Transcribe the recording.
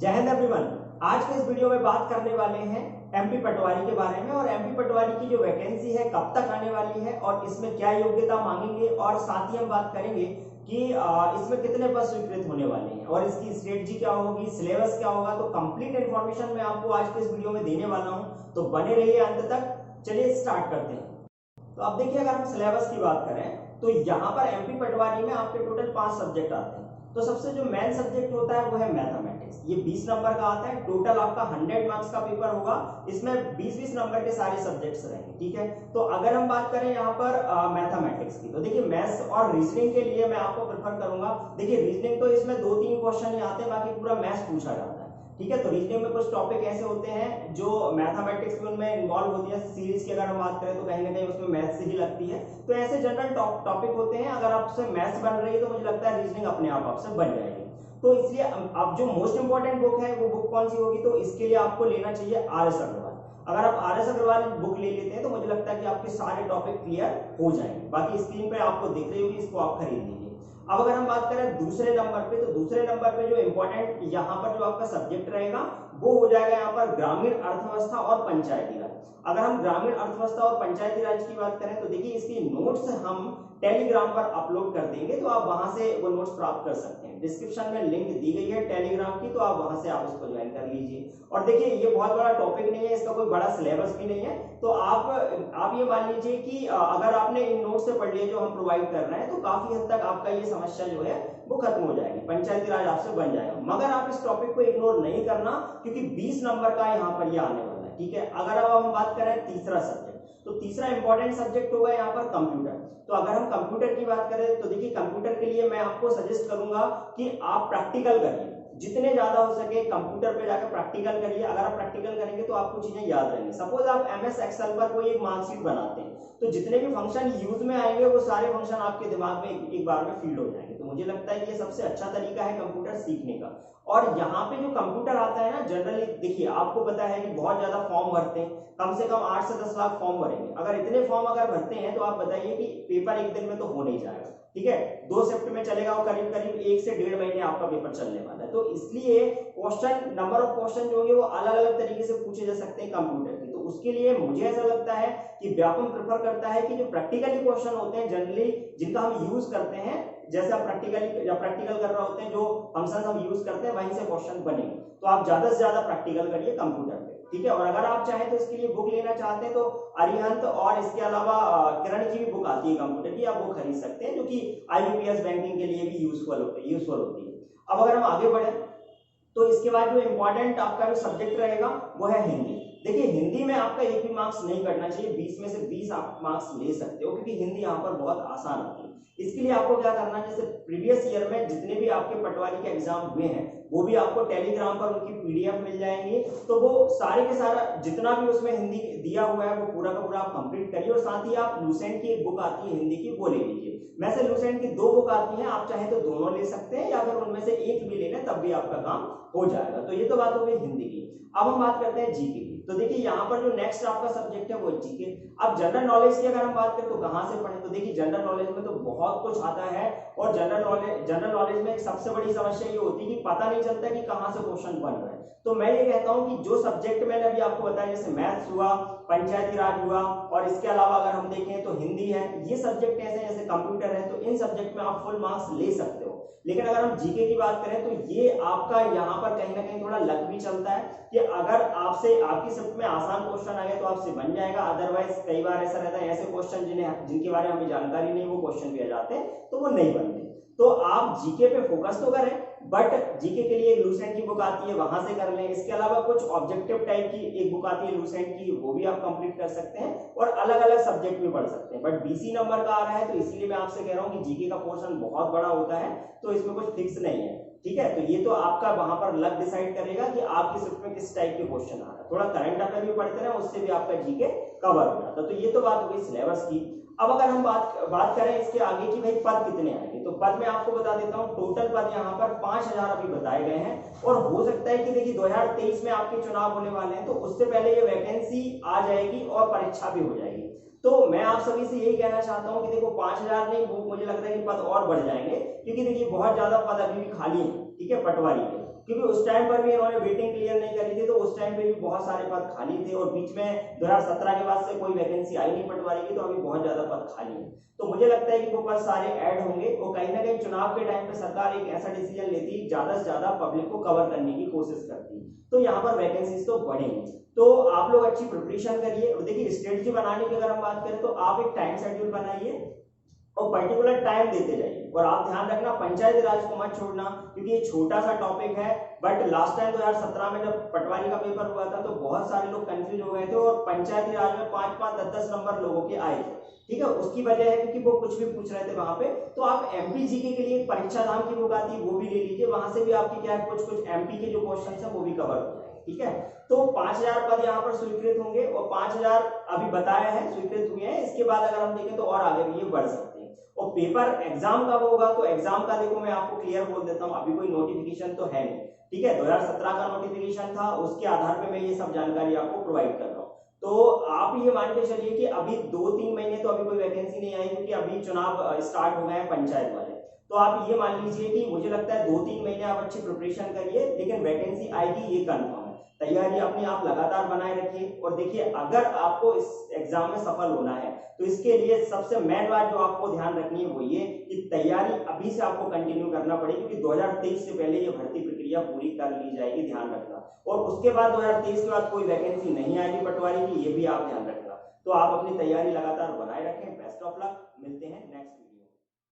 जय हिंद एवरीवन। आज के इस वीडियो में बात करने वाले हैं एमपी पटवारी के बारे में और एमपी पटवारी की जो वैकेंसी है कब तक आने वाली है और इसमें क्या योग्यता मांगेंगे और साथ ही हम बात करेंगे कि इसमें कितने पद स्वीकृत होने वाले हैं और इसकी स्ट्रेटजी क्या होगी, सिलेबस क्या होगा। तो कंप्लीट इन्फॉर्मेशन मैं आपको आज के इस वीडियो में देने वाला हूं, तो बने रहिए अंत तक। चलिए स्टार्ट करते हैं। तो अब देखिए, अगर हम सिलेबस की बात करें तो यहाँ पर एमपी पटवारी में आपके टोटल 5 सब्जेक्ट आते हैं। तो सबसे जो मेन सब्जेक्ट होता है वो है मैथमेटिक्स। ये 20 नंबर का आता है। टोटल आपका 100 मार्क्स का पेपर होगा। इसमें 20-20 नंबर के सारे सब्जेक्ट्स रहेंगे, ठीक है। तो अगर हम बात करें यहाँ पर मैथमेटिक्स की, तो देखिए मैथ्स और रीजनिंग के लिए मैं आपको प्रेफर करूंगा। देखिए रीजनिंग तो इसमें 2-3 क्वेश्चन ही आते हैं, बाकी पूरा मैथ्स पूछा जाता है, ठीक है। तो रीजनिंग में कुछ टॉपिक ऐसे होते हैं जो मैथमेटिक्स में उनमें इन्वॉल्व होती है। सीरीज की अगर हम बात करें तो कहीं ना कहीं उसमें मैथ्स से ही लगती है। तो ऐसे जनरल टॉपिक होते हैं, अगर आपसे मैथ्स बन रही है तो मुझे लगता है रीजनिंग अपने आप आपसे बन जाएगी। तो इसलिए अब जो मोस्ट इंपॉर्टेंट बुक है वो बुक कौन सी होगी, तो इसके लिए आपको लेना चाहिए आर एस अग्रवाल। अगर आप आर एस अग्रवाल बुक ले लेते हैं तो मुझे लगता है कि आपके सारे टॉपिक क्लियर हो जाएंगे। बाकी स्क्रीन पे आपको दिख रही होगी, इसको आप खरीद लीजिए। अब अगर हम बात करें दूसरे नंबर पे, तो दूसरे नंबर पे जो इंपॉर्टेंट यहाँ पर जो आपका सब्जेक्ट रहेगा वो हो जाएगा यहाँ पर ग्रामीण अर्थव्यवस्था और पंचायती राज। अगर हम ग्रामीण अर्थव्यवस्था और पंचायती राज की बात करें तो देखिए इसकी नोट्स हम टेलीग्राम पर अपलोड कर देंगे, तो आप वहां से वो नोट्स प्राप्त कर सकते हैं। डिस्क्रिप्शन में लिंक दी गई है टेलीग्राम की, तो आप वहां से आप उसको ज्वाइन कर लीजिए। और देखिए ये बहुत बड़ा टॉपिक नहीं है, इसका कोई बड़ा सिलेबस भी नहीं है। तो आप ये मान लीजिए कि अगर आपने इन नोट्स से पढ़ लिए जो हम प्रोवाइड कर रहे हैं, तो काफी हद तक आपका ये समस्या जो है वो खत्म हो जाएगी, पंचायती राज आपसे बन जाएगा। मगर आप इस टॉपिक को इग्नोर नहीं करना, क्योंकि 20 नंबर का यहाँ पर ये आने वाला है, ठीक है। अगर अब हम बात करें तीसरा सब्जेक्ट, तो तीसरा इंपॉर्टेंट सब्जेक्ट होगा यहाँ पर कंप्यूटर। तो अगर हम कंप्यूटर की बात करें तो देखिए कंप्यूटर के लिए मैं आपको सजेस्ट करूंगा कि आप प्रैक्टिकल करिए, जितने ज्यादा हो सके कंप्यूटर पे जाकर प्रैक्टिकल करिए। अगर आप प्रैक्टिकल करेंगे तो आपको चीजें याद रहेंगी। सपोज आप एमएस एक्सेल पर कोई एक मार्कशीट बनाते हैं, तो जितने भी फंक्शन यूज में आएंगे वो सारे फंक्शन आपके दिमाग में एक बार में फीड हो जाएंगे। तो मुझे लगता है कि ये सबसे अच्छा तरीका है कंप्यूटर सीखने का। और यहाँ पे जो कंप्यूटर आता है ना, जनरली देखिए आपको पता है कि बहुत ज्यादा फॉर्म भरते हैं, कम से कम 8 से 10 लाख फॉर्म भरेंगे। अगर इतने फॉर्म अगर भरते हैं तो आप बताइए कि पेपर एक दिन में तो हो नहीं जाएगा, ठीक है। 2 शिफ्ट में चलेगा और करीब करीब 1 से 1.5 महीने आपका पेपर चलने वाला है। तो इसलिए क्वेश्चन, नंबर ऑफ क्वेश्चन जो होंगे वो अलग अलग तरीके से पूछे जा सकते हैं कंप्यूटर की। तो उसके लिए मुझे ऐसा लगता है कि व्यापम प्रेफर करता है कि जो प्रैक्टिकली क्वेश्चन होते हैं जनरली जिनका हम यूज करते हैं, जैसे आप प्रैक्टिकल कर रहे होते हैं, जो फंक्शन हम यूज करते हैं वहीं से क्वेश्चन बनेंगे। तो आप ज्यादा से ज्यादा प्रैक्टिकल करिए कंप्यूटर पे, ठीक है। और अगर आप चाहें तो इसके लिए बुक लेना चाहते हैं तो अरिहंत और इसके अलावा किरण की भी बुक आती है कंप्यूटर की, आप वो खरीद सकते हैं, जो कि आईबीपीएस बैंकिंग के लिए भी यूजफुल होती है। अब अगर हम आगे बढ़े तो इसके बाद जो इंपॉर्टेंट आपका जो सब्जेक्ट रहेगा वो है हिंदी। देखिए हिंदी में आपका एक भी मार्क्स नहीं कटना चाहिए, 20 में से 20 आप मार्क्स ले सकते हो, क्योंकि हिंदी यहाँ पर बहुत आसान होती है। इसके लिए आपको क्या करना है, जैसे प्रीवियस ईयर में जितने भी आपके पटवारी के एग्जाम हुए हैं वो भी आपको टेलीग्राम पर उनकी पीडीएफ मिल जाएंगी। तो वो सारे के सारा जितना भी उसमें हिंदी दिया हुआ है वो पूरा का पूरा आप कंप्लीट करिए। और साथ ही आप लूसेंट की एक बुक आती है हिंदी की, वो ले लीजिए। वैसे लूसेंट की 2 बुक आती हैं, आप चाहे तो दोनों ले सकते हैं या फिर उनमें से एक भी ले लें, तब भी आपका काम हो जाएगा। तो ये तो बात हो गई हिंदी की। अब हम बात करते हैं जीके की। तो देखिए यहाँ पर जो नेक्स्ट आपका सब्जेक्ट है वो जीके। अब जनरल नॉलेज की अगर हम बात करें तो कहां से पढ़ें, तो देखिए जनरल नॉलेज में तो बहुत कुछ आता है। और जनरल नॉलेज में एक सबसे बड़ी समस्या ये होती है कि पता नहीं चलता कि कहां से क्वेश्चन बन रहा है। तो मैं ये कहता हूं कि जो सब्जेक्ट मैंने अभी आपको बताया, जैसे मैथ्स हुआ, पंचायती राज हुआ, और इसके अलावा अगर हम देखें तो हिंदी है, ये सब्जेक्ट ऐसे जैसे कंप्यूटर है, तो इन सब्जेक्ट में आप फुल मार्क्स ले सकते हो। लेकिन अगर हम जीके की बात करें तो ये आपका यहाँ पर कहीं ना कहीं थोड़ा लक भी चलता है कि अगर आपसे आपकी शिफ्ट में आसान क्वेश्चन आ गए तो आपसे बन जाएगा। अदरवाइज कई बार ऐसा रहता है ऐसे क्वेश्चन जिनके बारे में हमें जानकारी नहीं, वो क्वेश्चन भी आ जाते हैं तो वो नहीं बनते। तो आप जीके पे फोकस तो करें, बट जीके के लिए लूसेंट की बुक आती है, वहां से कर लें। इसके अलावा कुछ ऑब्जेक्टिव टाइप की एक बुक आती है लूसेंट की, वो भी आप कंप्लीट कर सकते हैं और अलग अलग सब्जेक्ट भी पढ़ सकते हैं। बट 20 नंबर का आ रहा है तो इसीलिए मैं आपसे कह रहा हूं कि जीके का पोर्शन बहुत बड़ा होता है, तो इसमें कुछ फिक्स नहीं है, ठीक है। तो ये तो आपका वहां पर लक डिसाइड करेगा कि आपकी शिफ्ट में किस टाइप के क्वेश्चन आ रहा है। थोड़ा करंट अफेयर भी पढ़ते रहे, उससे भी आपका जीके कवर हो जाता है। तो ये तो बात हो गई सिलेबस की। अब अगर हम बात करें इसके आगे की भाई पद कितने आएंगे, तो पद मैं आपको बता देता हूं। टोटल पद यहाँ पर 5000 अभी बताए गए हैं। और हो सकता है कि देखिए 2023 में आपके चुनाव होने वाले हैं, तो उससे पहले ये वैकेंसी आ जाएगी और परीक्षा भी हो जाएगी। तो मैं आप सभी से यही कहना चाहता हूं कि देखो 5000 नहीं, वो मुझे लगता है कि पद और बढ़ जाएंगे, क्योंकि देखिए बहुत ज्यादा पद अभी भी खाली है, ठीक है, पटवारी के। क्योंकि उस टाइम पर भी इन्होंने वेटिंग क्लियर नहीं करी थी, तो उस टाइम पे भी बहुत सारे पद खाली थे और बीच में 2017 के बाद से कोई वैकेंसी आई नहीं पटवारी की, तो अभी बहुत ज्यादा पद खाली है। तो मुझे लगता है कि वो पद सारे ऐड होंगे और कहीं ना कहीं चुनाव के टाइम पे सरकार एक ऐसा डिसीजन लेती है, ज्यादा से ज्यादा पब्लिक को कवर करने की कोशिश करती है, तो यहाँ पर वैकेंसीज तो बढ़ेंगी। तो आप लोग अच्छी प्रिपरेशन करिए और देखिए स्ट्रेटजी बनाने की अगर हम बात करें तो आप एक टाइम शेड्यूल बनाइए और पर्टिकुलर टाइम देते जाइए। और आप ध्यान रखना पंचायती राज को मत छोड़ना, क्योंकि ये छोटा सा टॉपिक है, बट लास्ट टाइम 2017 में जब पटवारी का पेपर हुआ था तो बहुत सारे लोग कंफ्यूज हो गए थे और पंचायती राज में 5-5, 10-10 नंबर लोगों के आए थे। ठीक है, उसकी वजह है क्योंकि वो कुछ भी पूछ रहे थे वहां पे। तो आप एमपी जीके के लिए परीक्षा धाम की बुक आती है, वो भी ले लीजिए, वहां से भी आपकी क्या है कुछ एमपी के जो क्वेश्चन है वो भी कवर हो जाएंगे। ठीक है, तो 5000 पद यहाँ पर स्वीकृत होंगे और 5000 अभी बताया है स्वीकृत हुए हैं। इसके बाद अगर हम देखें तो और आगे भी ये बढ़ सकते हैं। और पेपर एग्जाम कब होगा, तो एग्जाम का देखो मैं आपको क्लियर बोल देता हूँ, अभी कोई नोटिफिकेशन तो है नहीं। ठीक है, 2017 का नोटिफिकेशन था, उसके आधार पे मैं ये सब जानकारी आपको प्रोवाइड कर रहा हूँ। तो आप ये मान के चलिए कि अभी 2-3 महीने तो अभी कोई वैकेंसी नहीं आई, क्योंकि अभी चुनाव स्टार्ट हो गए हैं पंचायत वाले। तो आप ये मान लीजिए कि मुझे लगता है 2-3 महीने आप अच्छी प्रिपरेशन करिए, लेकिन वैकेंसी आएगी ये कंफर्म है। तैयारी अपनी आप लगातार बनाए रखिए और देखिए अगर आपको इस एग्जाम में सफल होना है तो इसके लिए सबसे मेन बात जो आपको ध्यान रखनी है वो ये कि तैयारी अभी से आपको कंटिन्यू करना पड़ेगी, क्योंकि 2023 से पहले ये भर्ती प्रक्रिया पूरी कर ली जाएगी, ध्यान रखना। और उसके बाद 2023 के बाद कोई वैकेंसी नहीं आएगी पटवारी की, ये भी आप ध्यान रखना। तो आप अपनी तैयारी लगातार बनाए रखें। बेस्ट ऑफ लक, मिलते हैं नेक्स्ट।